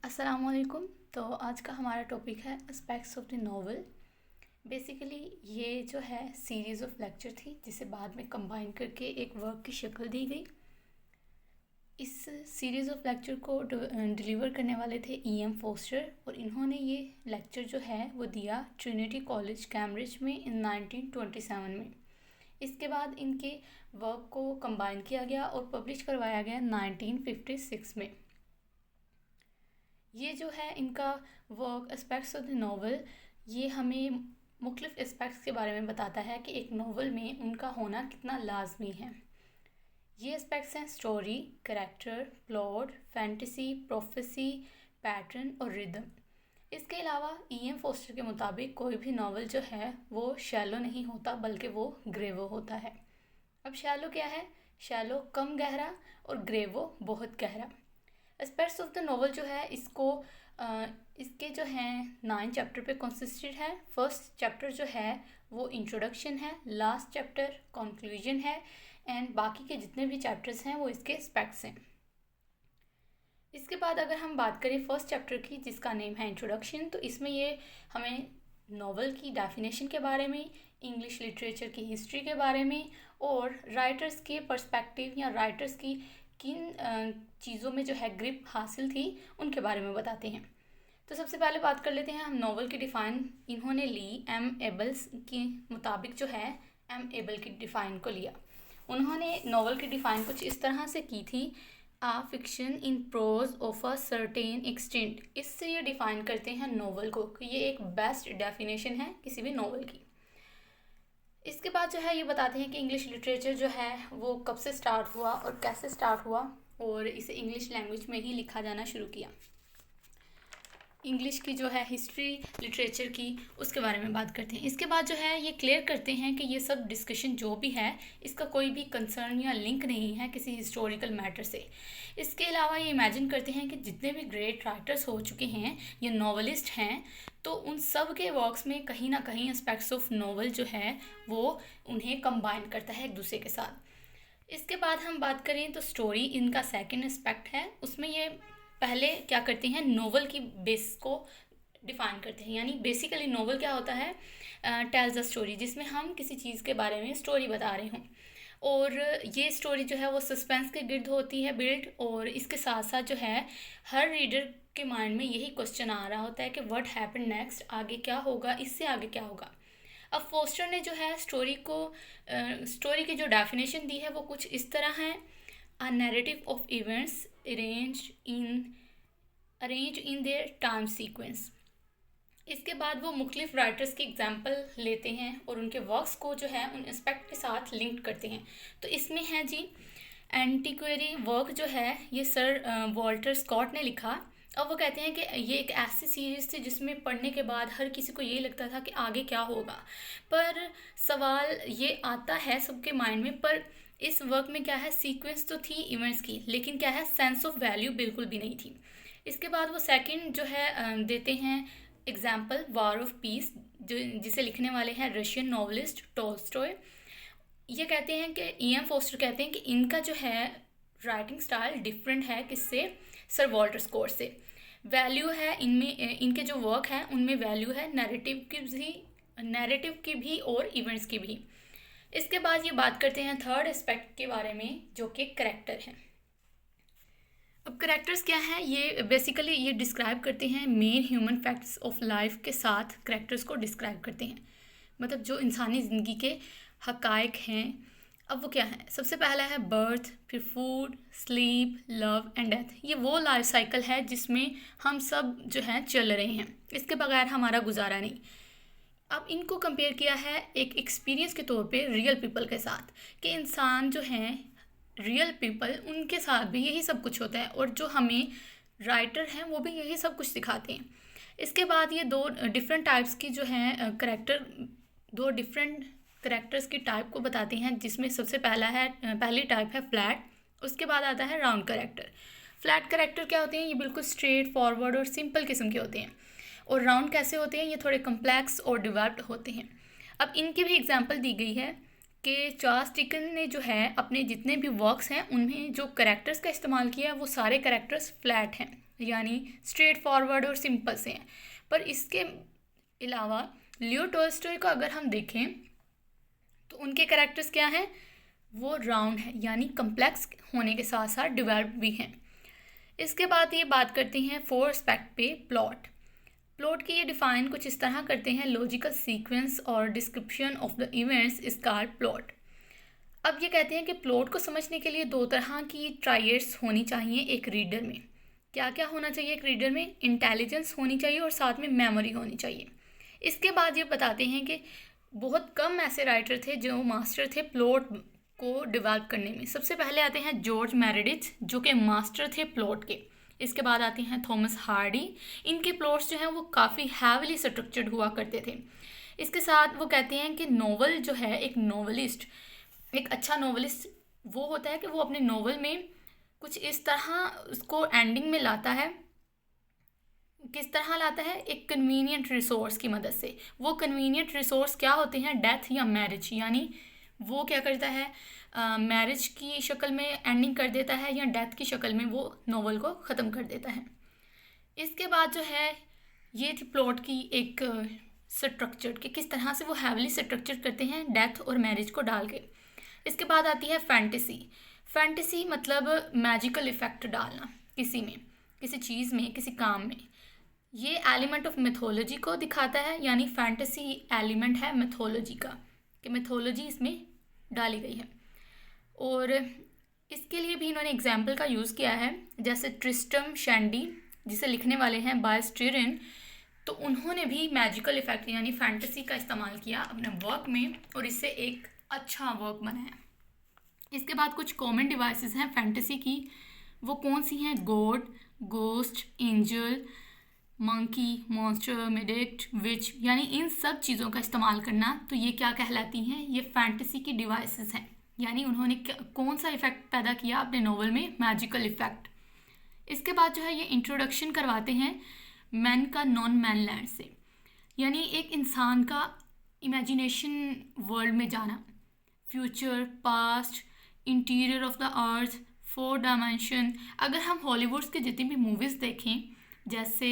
अस्सलामुअलैकुम। तो आज का हमारा टॉपिक है aspects of the novel. Basically ये जो है सीरीज़ ऑफ लेक्चर थी जिसे बाद में कंबाइन करके एक वर्क की शक्ल दी गई। इस सीरीज़ ऑफ लेक्चर को डिलीवर करने वाले थे E.M. फोस्टर और इन्होंने ये लेक्चर जो है वो दिया ट्रिनिटी कॉलेज कैम्ब्रिज में इन 1927 में। इसके बाद इनके वर्क को कंबाइन किया गया और पब्लिश करवाया गया 1956 में। ये जो है इनका work aspects of the novel, ये हमें मुख्तलिफ एस्पेक्ट्स के बारे में बताता है कि एक नावल में उनका होना कितना लाजमी है। ये एस्पेक्ट्स हैं story, character, plot, fantasy, prophecy, pattern और रिदम। इसके अलावा E.M. फोस्टर के मुताबिक कोई भी नावल जो है वो शैलो नहीं होता बल्कि वो ग्रेवो होता है। अब शैलो क्या है? शैलो कम गहरा और ग्रेवो बहुत गहरा। एस्पेक्ट्स ऑफ द नॉवल जो है इसके जो हैं 9 चैप्टर पे कंसिस्टेड है। फर्स्ट चैप्टर जो है वो इंट्रोडक्शन है, लास्ट चैप्टर कंक्लूजन है एंड बाकी के जितने भी चैप्टर्स हैं वो इसके एस्पेक्ट्स हैं। इसके बाद अगर हम बात करें फर्स्ट चैप्टर की जिसका नेम है इंट्रोडक्शन, तो इसमें ये हमें नॉवल की डेफिनेशन के बारे में, इंग्लिश लिटरेचर की हिस्ट्री के बारे में और राइटर्स के पर्सपेक्टिव या राइटर्स की किन चीज़ों में जो है ग्रिप हासिल थी उनके बारे में बताते हैं। तो सबसे पहले बात कर लेते हैं हम नॉवल की डिफ़ाइन इन्होंने ली M. एबल्स के मुताबिक जो है M. एबल की डिफ़ाइन को लिया। उन्होंने नॉवल की डिफ़ाइन कुछ इस तरह से की थी, a fiction in prose of a certain extent. इससे ये डिफ़ाइन करते हैं नॉवल को कि ये एक बेस्ट डेफिनेशन है किसी भी नॉवल की। इसके बाद जो है ये बताते हैं कि इंग्लिश लिटरेचर जो है वो कब से स्टार्ट हुआ और कैसे स्टार्ट हुआ और इसे इंग्लिश लैंग्वेज में ही लिखा जाना शुरू किया। इंग्लिश की जो है हिस्ट्री लिटरेचर की उसके बारे में बात करते हैं। इसके बाद जो है ये क्लियर करते हैं कि ये सब डिस्कशन जो भी है इसका कोई भी कंसर्न या लिंक नहीं है किसी हिस्टोरिकल मैटर से। इसके अलावा ये इमेजिन करते हैं कि जितने भी ग्रेट राइटर्स हो चुके हैं या नॉवलिस्ट हैं तो उन सब के वर्क्स में कहीं ना कहीं एस्पेक्ट्स ऑफ नॉवल जो है वो उन्हें कंबाइन करता है एक दूसरे के साथ। इसके बाद हम बात करें तो स्टोरी इनका सेकंड एस्पेक्ट है। उसमें ये पहले क्या करते हैं, नोवेल की बेस को डिफ़ाइन करते हैं। यानी बेसिकली नोवेल क्या होता है, टेल्स अ स्टोरी, जिसमें हम किसी चीज़ के बारे में स्टोरी बता रहे हों और ये स्टोरी जो है वो सस्पेंस के गिर्द होती है बिल्ड, और इसके साथ साथ जो है हर रीडर के माइंड में यही क्वेश्चन आ रहा होता है कि व्हाट हैपन नेक्स्ट, आगे क्या होगा, इससे आगे क्या होगा। अब फोस्टर ने जो है स्टोरी की जो डेफिनेशन दी है वो कुछ इस तरह है, a narrative of events arranged in their time sequence। इसके बाद वो मुख्तलिफ राइटर्स की एग्जाम्पल लेते हैं और उनके वर्क्स को जो है उन एस्पेक्ट के साथ लिंक करते हैं। तो इसमें है जी एंटीक्वेरी वर्क जो है ये सर वॉल्टर स्कॉट ने लिखा। और वो कहते हैं कि ये एक ऐसी सीरीज़ थी जिसमें पढ़ने के बाद हर किसी को ये लगता था कि आगे क्या होगा, पर सवाल ये आता है सबके माइंड में, पर इस वर्क में क्या है, सीक्वेंस तो थी इवेंट्स की लेकिन क्या है, सेंस ऑफ वैल्यू बिल्कुल भी नहीं थी। इसके बाद वो सेकंड जो है देते हैं एग्जाम्पल वार ऑफ पीस, जो जिसे लिखने वाले हैं रशियन नॉवलिस्ट टॉल्स्टॉय। ये कहते हैं कि E.M. फोस्टर कहते हैं कि इनका जो है राइटिंग स्टाइल डिफरेंट है किससे, सर वॉल्टर स्कॉट से। वैल्यू है इनमें, इनके जो वर्क है उनमें वैल्यू है नैरेटिव की भी और इवेंट्स की भी। इसके बाद ये बात करते हैं थर्ड एस्पेक्ट के बारे में जो कि करैक्टर है। अब करैक्टर्स क्या हैं, ये बेसिकली ये डिस्क्राइब करते हैं main human facts of life के साथ करैक्टर्स को डिस्क्राइब करते हैं, मतलब जो इंसानी ज़िंदगी के हकायक हैं। अब वो क्या है, सबसे पहला है बर्थ, फिर food, sleep, love and death. ये वो लाइफ साइकिल है जिसमें हम सब जो हैं चल रहे हैं, इसके बगैर हमारा गुजारा नहीं। अब इनको कंपेयर किया है एक एक्सपीरियंस के तौर पे रियल पीपल के साथ, कि इंसान जो हैं रियल पीपल उनके साथ भी यही सब कुछ होता है और जो हमें राइटर हैं वो भी यही सब कुछ सिखाते हैं। इसके बाद ये दो डिफरेंट टाइप्स की जो हैं दो डिफरेंट करेक्टर्स की टाइप को बताते हैं, जिसमें सबसे पहली टाइप है फ्लैट, उसके बाद आता है राउंड करेक्टर। फ्लैट करेक्टर क्या होते हैं, ये बिल्कुल स्ट्रेट फॉरवर्ड और सिंपल किस्म के होते हैं, और राउंड कैसे होते हैं, ये थोड़े कम्प्लेक्स और डिवेल्प्ड होते हैं। अब इनकी भी एग्जांपल दी गई है कि चार्ल्स डिकन ने जो है अपने जितने भी वर्क्स हैं उनमें जो करेक्टर्स का इस्तेमाल किया है वो सारे करेक्टर्स फ्लैट हैं, यानी स्ट्रेट फॉरवर्ड और सिंपल से हैं। पर इसके अलावा लियो टॉल्स्टॉय को अगर हम देखें तो उनके कैरेक्टर्स क्या हैं, वो राउंड है, यानी कम्प्लेक्स होने के साथ साथ डेवलप भी हैं। इसके बाद ये बात करते हैं फोर एस्पेक्ट पे, प्लॉट की ये डिफाइन कुछ इस तरह करते हैं, लॉजिकल सीक्वेंस और description of the events is called plot. अब ये कहते हैं कि प्लॉट को समझने के लिए दो तरह की ट्रायड्स होनी चाहिए एक रीडर में। क्या क्या होना चाहिए एक रीडर में, इंटेलिजेंस होनी चाहिए और साथ में मेमोरी होनी चाहिए। इसके बाद ये बताते हैं कि बहुत कम ऐसे राइटर थे जो मास्टर थे प्लॉट को डेवलप करने में। सबसे पहले आते हैं जॉर्ज मेरेडिथ जो कि मास्टर थे प्लॉट के। इसके बाद आते हैं थॉमस हार्डी। इनके प्लॉट्स जो हैं वो काफ़ी हैवीली स्ट्रक्चर्ड हुआ करते थे। इसके साथ वो कहते हैं कि नॉवल जो है, एक नॉवलिस्ट, एक अच्छा नॉवलिस्ट वो होता है कि वो अपने नॉवल में कुछ इस तरह उसको एंडिंग में लाता है। किस तरह लाता है, एक कन्वीनियंट रिसोर्स की मदद से। वो कन्वीनियंट रिसोर्स क्या होते हैं, डेथ या मैरिज, यानी वो क्या करता है, मैरिज की शक्ल में एंडिंग कर देता है या डेथ की शक्ल में वो नॉवल को ख़त्म कर देता है। इसके बाद जो है ये थी प्लॉट की एक स्ट्रक्चर कि किस तरह से वो हैवली स्ट्रक्चर करते हैं डेथ और मैरिज को डाल के। इसके बाद आती है फैंटेसी मतलब मैजिकल इफ़ेक्ट डालना किसी में, किसी चीज़ में, किसी काम में। ये एलिमेंट ऑफ मिथोलॉजी को दिखाता है, यानी फैंटेसी एलिमेंट है मिथोलॉजी का, कि मिथोलॉजी इसमें डाली गई है। और इसके लिए भी इन्होंने एग्जाम्पल का यूज़ किया है, जैसे ट्रिस्टम शैंडी जिसे लिखने वाले हैं बायस्टीरियन, तो उन्होंने भी मैजिकल इफ़ेक्ट यानी फैंटेसी का इस्तेमाल किया अपने वर्क में और इससे एक अच्छा वर्क बनाया। इसके बाद कुछ कॉमन डिवाइसेस हैं फैंटेसी की, वो कौन सी हैं, god, ghost, angel, monkey, monster, मिडिक्ट, विच, यानी इन सब चीज़ों का इस्तेमाल करना। तो ये क्या कहलाती हैं, ये फैंटेसी की डिवाइसेस हैं, यानी उन्होंने कौन सा इफ़ेक्ट पैदा किया अपने नॉवल में, मैजिकल इफ़ेक्ट। इसके बाद जो है ये इंट्रोडक्शन करवाते हैं मैन का नॉन मैन लैंड से, यानी एक इंसान का इमेजिनेशन वर्ल्ड में जाना, future, past, interior of the earth, 4 dimension. अगर हम हॉलीवुड्स के जितनी भी मूवीज़ देखें, जैसे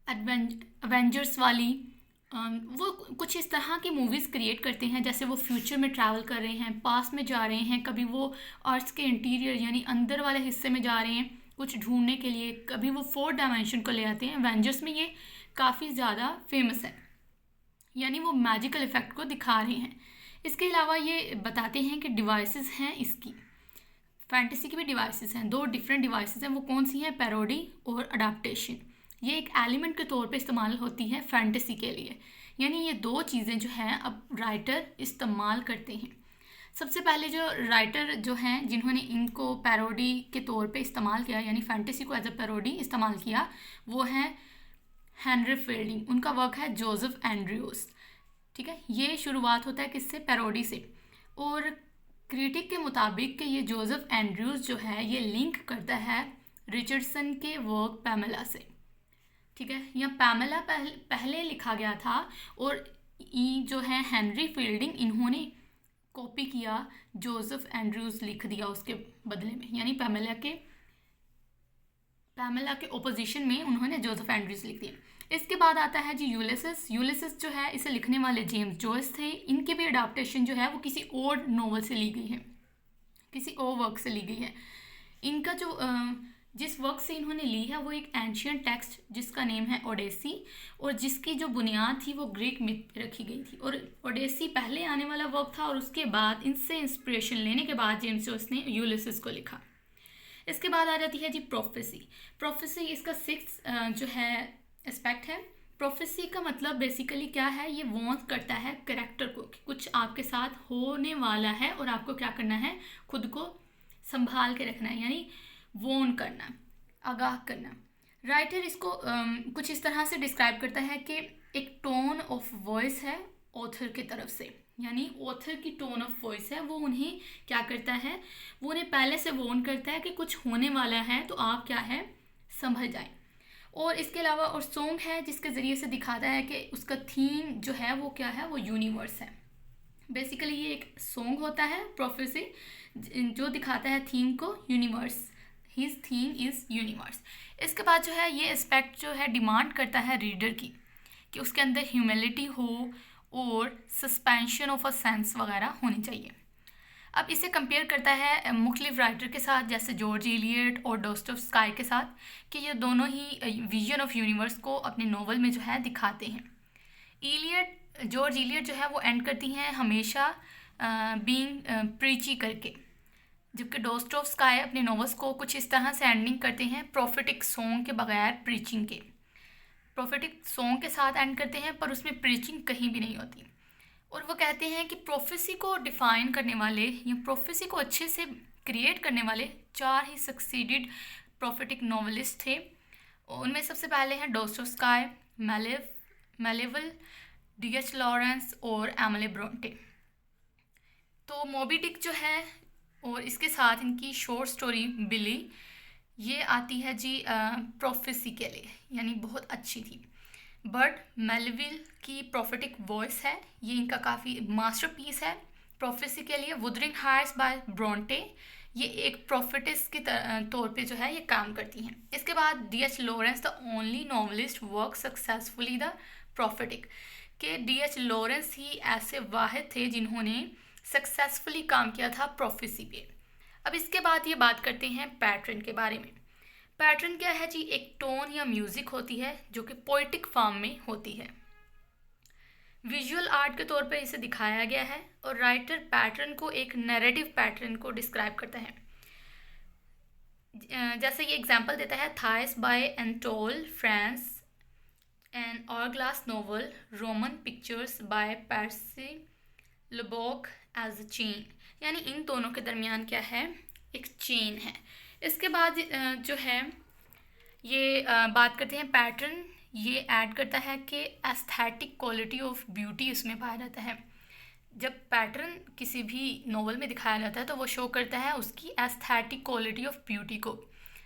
एवेंजर्स वाली, वो कुछ इस तरह की मूवीज़ क्रिएट करते हैं, जैसे वो फ्यूचर में ट्रैवल कर रहे हैं, पास्ट में जा रहे हैं, कभी वो अर्थ के इंटीरियर यानी अंदर वाले हिस्से में जा रहे हैं कुछ ढूंढने के लिए, कभी वो 4 डायमेंशन को ले आते हैं। एवेंजर्स में ये काफ़ी ज़्यादा फेमस है, यानी वो मैजिकल इफ़ेक्ट को दिखा रहे हैं। इसके अलावा ये बताते हैं कि डिवाइसेस हैं इसकी, फैंटेसी की भी डिवाइसेस हैं, 2 डिफरेंट डिवाइसेस हैं, वो कौन सी हैं, पैरोडी और अडाप्टेशन। ये एक एलिमेंट के तौर पे इस्तेमाल होती है फैंटेसी के लिए, यानी ये 2 चीज़ें जो हैं अब राइटर इस्तेमाल करते हैं। सबसे पहले जो राइटर जो हैं जिन्होंने इनको पैरोडी के तौर पे इस्तेमाल किया, यानी फैंटेसी को एज अ पैरोडी इस्तेमाल किया, वो हैं हेनरी फील्डिंग। उनका वर्क है जोसेफ एंड्रयूज। ठीक है, ये शुरुआत होता है किससे, पैरोडी से। और क्रिटिक के मुताबिक कि ये जोसेफ एंड्रयूज जो है ये लिंक करता है रिचर्डसन के वर्क पैमेला से। ठीक है, यह पैमेला पहले लिखा गया था और ये जो है हेनरी फील्डिंग इन्होंने कॉपी किया, जोसेफ एंड्रयूज लिख दिया उसके बदले में, यानी पैमेला के ओपोजिशन में उन्होंने जोसेफ एंड्रयूज लिख दिया। इसके बाद आता है जी यूलिसिस जो है इसे लिखने वाले जेम्स जॉयस थे। इनकी भी अडाप्टेशन जो है वो किसी और नॉवल से ली गई है, किसी और वर्क से ली गई है। इनका जो जिस वर्क से इन्होंने ली है वो एक एंशियंट टेक्स्ट जिसका नेम है ओडेसी, और जिसकी जो बुनियाद थी वो ग्रीक में रखी गई थी। और ओडेसी पहले आने वाला वर्क था और उसके बाद इनसे इंस्पिरेशन लेने के बाद जेम्स जॉयस ने यूलिसिस को लिखा। इसके बाद आ जाती है जी प्रोफेसी इसका 6th जो है एस्पेक्ट है। प्रोफेसी का मतलब बेसिकली क्या है, ये वॉर्न करता है कैरेक्टर को कि कुछ आपके साथ होने वाला है और आपको क्या करना है, खुद को संभाल के रखना है, यानी वॉर्न करना, आगाह करना। राइटर इसको कुछ इस तरह से डिस्क्राइब करता है कि एक टोन ऑफ वॉइस है ऑथर की तरफ से, यानी ऑथर की टोन ऑफ वॉइस है, वो उन्हें क्या करता है, वो उन्हें पहले से वॉर्न करता है कि कुछ होने वाला है तो आप क्या है, संभल जाएं। और इसके अलावा और सॉन्ग है जिसके ज़रिए से दिखाता है कि उसका थीम जो है वो क्या है, वो यूनिवर्स है। बेसिकली ये एक सॉन्ग होता है प्रोफेसी जो दिखाता है थीम को, universe his theme is universe. इसके बाद जो है ये एस्पेक्ट जो है डिमांड करता है रीडर की कि उसके अंदर ह्यूमिलिटी हो और सस्पेंशन ऑफ अ सेंस वगैरह होनी चाहिए। अब इसे कंपेयर करता है मुख्तलिफ राइटर के साथ, जैसे जॉर्ज इलियट और डॉस्टोव्स्की के साथ, कि ये दोनों ही विजन ऑफ यूनिवर्स को अपने नॉवल में जो है दिखाते हैं। जॉर्ज इलियट जो है वो एंड करती हैं हमेशा बीइंग प्रीची करके, जबकि डॉस्टोव्स्की अपने नॉवेल्स को कुछ इस तरह से एंडिंग करते हैं प्रोफेटिक सॉन्ग के बगैर, प्रीचिंग के, प्रोफेटिक सॉन्ग के साथ एंड करते हैं पर उसमें प्रीचिंग कहीं भी नहीं होती। और वो कहते हैं कि प्रोफेसी को डिफ़ाइन करने वाले या प्रोफेसी को अच्छे से क्रिएट करने वाले 4 ही सक्सीडेड प्रोफेटिक नॉवलिस्ट थे। उनमें सबसे पहले हैं डॉस्टोव्स्की, मेलेविल, डी.एच. लॉरेंस और एमिली ब्रोंटे। तो मोबी डिक जो है और इसके साथ इनकी शॉर्ट स्टोरी बिली, ये आती है जी प्रोफेसी के लिए, यानी बहुत अच्छी थी। बट मेलेविल की प्रोफेटिक वॉइस है, ये इनका काफ़ी मास्टरपीस है प्रोफेसी के लिए। वुदरिंग हाइट्स बाय ब्रोंटे, ये एक प्रोफेटिस के तौर पे जो है ये काम करती हैं। इसके बाद D.H.. Lawrence, the only novelist work successfully the prophetic, के डी.एच. लॉरेंस ही ऐसे वाहिद थे जिन्होंने सक्सेसफुली काम किया था प्रोफेसी पे। अब इसके बाद ये बात करते हैं पैटर्न के बारे में। पैटर्न क्या है जी? एक टोन या म्यूज़िक होती है जो कि पोइटिक फॉर्म में होती है, विजुअल आर्ट के तौर पर इसे दिखाया गया है, और राइटर पैटर्न को एक नैरेटिव पैटर्न को डिस्क्राइब करता है। जैसे ये एग्जांपल देता है, Thais by Anatole France, an hourglass novel, Roman Pictures by Percy Lubbock as a chain, यानी इन दोनों के दरमियान क्या है? एक चेन है। इसके बाद जो है ये बात करते हैं पैटर्न, ये ऐड करता है कि एस्थेटिक क्वालिटी ऑफ ब्यूटी इसमें पाया जाता है। जब पैटर्न किसी भी नॉवल में दिखाया जाता है तो वो शो करता है उसकी एस्थेटिक क्वालिटी ऑफ ब्यूटी को।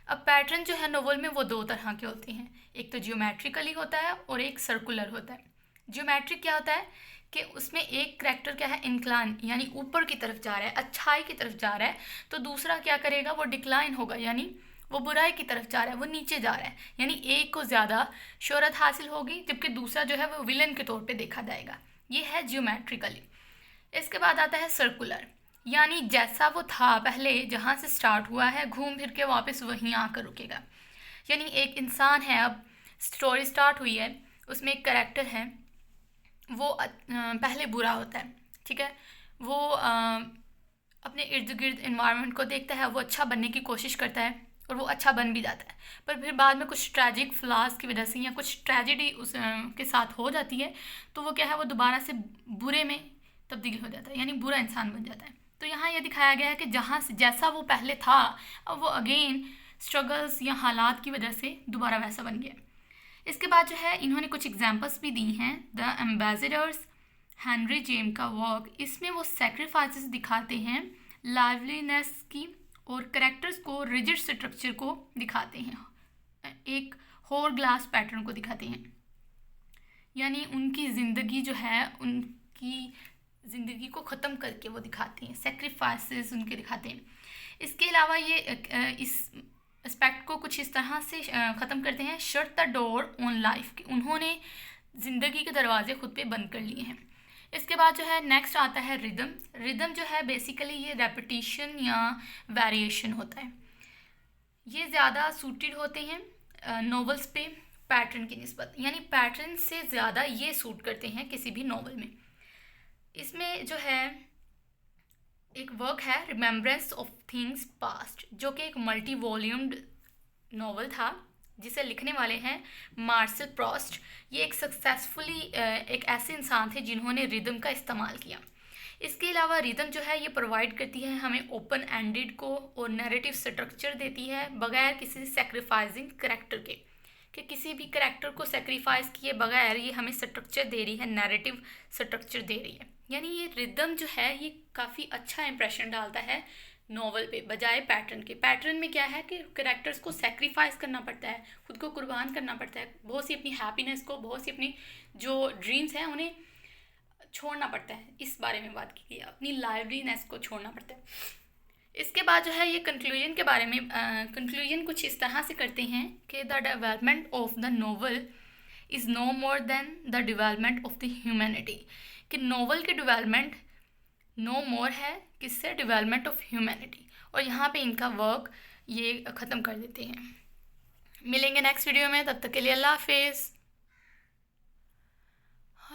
अब पैटर्न जो है नॉवल में वो 2 तरह के होते हैं, एक तो जियोमेट्रिकली होता है और एक सर्कुलर होता है। जियोमेट्रिक क्या होता है कि उसमें एक करैक्टर क्या है? इंक्लाइन, यानी ऊपर की तरफ जा रहा है, अच्छाई की तरफ जा रहा है, तो दूसरा क्या करेगा? वो डिक्लाइन होगा, यानी वो बुराई की तरफ जा रहा है, वो नीचे जा रहा है, यानी एक को ज़्यादा शोहरत हासिल होगी जबकि दूसरा जो है वो विलन के तौर पे देखा जाएगा। ये है जियोमेट्रिकली। इसके बाद आता है सर्कुलर, यानी जैसा वो था पहले, जहाँ से स्टार्ट हुआ है, घूम फिर के वापस वहीं आकर रुकेगा। यानी एक इंसान है, अब स्टोरी स्टार्ट हुई है, उसमें एक करैक्टर है, वो पहले बुरा होता है, ठीक है, वो अपने इर्द गिर्द इन्वायरमेंट को देखता है, वो अच्छा बनने की कोशिश करता है और वो अच्छा बन भी जाता है, पर फिर बाद में कुछ ट्रैजिक फ्लॉज की वजह से या कुछ ट्रेजेडी उस के साथ हो जाती है, तो वो क्या है? वो दोबारा से बुरे में तब्दील हो जाता है, यानी बुरा इंसान बन जाता है। तो यहाँ ये दिखाया गया है कि जहाँ से जैसा वो पहले था, अब वो अगेन स्ट्रगल्स या हालात की वजह से दोबारा वैसा बन गया। इसके बाद जो है इन्होंने कुछ एग्जांपल्स भी दी हैं। द एम्बेसडर्स, हेनरी जेम का वर्क, इसमें वो सेक्रीफाइसेस दिखाते हैं लाइवलीनेस की, और करेक्टर्स को रिजिड स्ट्रक्चर को दिखाते हैं, एक होर ग्लास पैटर्न को दिखाते हैं, यानी उनकी ज़िंदगी जो है, उनकी ज़िंदगी को ख़त्म करके वो दिखाते हैं, सेक्रीफाइसेस उनके दिखाते हैं। इसके अलावा ये इस एस्पेक्ट को कुछ इस तरह से ख़त्म करते हैं, shut the door on life, कि उन्होंने ज़िंदगी के दरवाजे खुद पे बंद कर लिए हैं। इसके बाद जो है नेक्स्ट आता है रिदम। रिदम जो है बेसिकली ये रेपिटिशन या वेरिएशन होता है, ये ज़्यादा सूटेड होते हैं नॉवेल्स पे पैटर्न की निस्बत, यानी पैटर्न से ज़्यादा ये सूट करते हैं किसी भी नॉवल में। इसमें जो है एक वर्क है रिमेम्बरेंस ऑफ थिंग्स पास्ट, जो कि एक मल्टी वॉल्यूम्ड नॉवल था, जिसे लिखने वाले हैं मार्सेल प्रॉस्ट। ये एक सक्सेसफुली एक ऐसे इंसान थे जिन्होंने रिदम का इस्तेमाल किया। इसके अलावा रिदम जो है ये प्रोवाइड करती है हमें ओपन एंडेड को, और नैरेटिव स्ट्रक्चर देती है बगैर किसी सेक्रीफाइसिंग करैक्टर के, कि किसी भी करैक्टर को सेक्रीफाइस किए बगैर ये हमें स्ट्रक्चर दे रही है, नैरेटिव स्ट्रक्चर दे रही है। यानी ये रिदम जो है ये काफ़ी अच्छा इंप्रेशन डालता है नॉवल पे बजाय पैटर्न के। पैटर्न में क्या है कि कैरेक्टर्स को सेक्रीफाइस करना पड़ता है, खुद को कुर्बान करना पड़ता है, बहुत सी अपनी हैप्पीनेस को, बहुत सी अपनी जो ड्रीम्स हैं उन्हें छोड़ना पड़ता है। इस बारे में बात की गई, अपनी लाइवलीनेस को छोड़ना पड़ता है। इसके बाद जो है ये कंक्लूजन के बारे में कंक्लूजन कुछ इस तरह से करते हैं कि the development of the novel is no more than the development of the humanity, कि नोवेल की डेवलपमेंट नो मोर है किससे, डेवलपमेंट ऑफ ह्यूमैनिटी। और यहाँ पे इनका वर्क ये ख़त्म कर देते हैं। मिलेंगे नेक्स्ट वीडियो में, तब तक के लिए अल्लाह हाफिज़।